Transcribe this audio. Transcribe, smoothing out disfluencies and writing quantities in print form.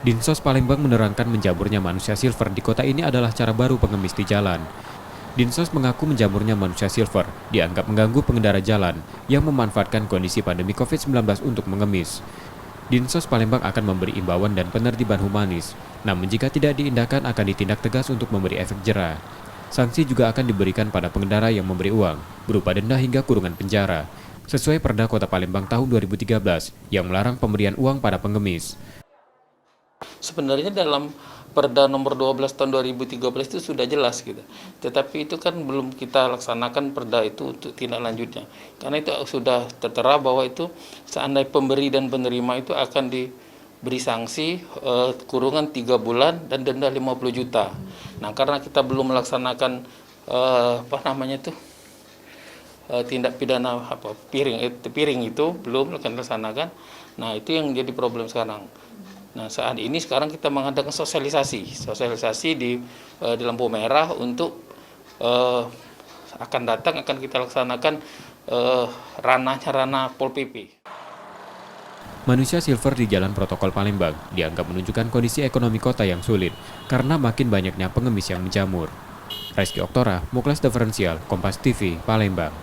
Dinsos Palembang menerangkan menjamurnya manusia silver di kota ini adalah cara baru pengemis di jalan. Dinsos mengaku menjamurnya manusia silver dianggap mengganggu pengendara jalan yang memanfaatkan kondisi pandemi COVID-19 untuk mengemis. Dinsos Palembang akan memberi imbauan dan penertiban humanis, namun jika tidak diindahkan akan ditindak tegas untuk memberi efek jera. Sanksi juga akan diberikan pada pengendara yang memberi uang, berupa denda hingga kurungan penjara, sesuai Perda Kota Palembang tahun 2013 yang melarang pemberian uang pada pengemis. Sebenarnya dalam Perda nomor 12 tahun 2013 itu sudah jelas gitu. Tetapi itu kan belum kita laksanakan perda itu untuk tindak lanjutnya. Karena itu sudah tertera bahwa itu seandainya pemberi dan penerima itu akan diberi sanksi kurungan 3 bulan dan denda 50 juta. Nah, karena kita belum melaksanakan tindak pidana piring itu belum akan dilaksanakan. Nah, itu yang jadi problem sekarang. Nah, saat ini sekarang kita mengadakan sosialisasi di lampu merah untuk akan kita laksanakan ranah Pol PP. Manusia silver di Jalan Protokol Palembang dianggap menunjukkan kondisi ekonomi kota yang sulit karena makin banyaknya pengemis yang menjamur. Rizky Oktora, Muklas Diferensial, Kompas TV, Palembang.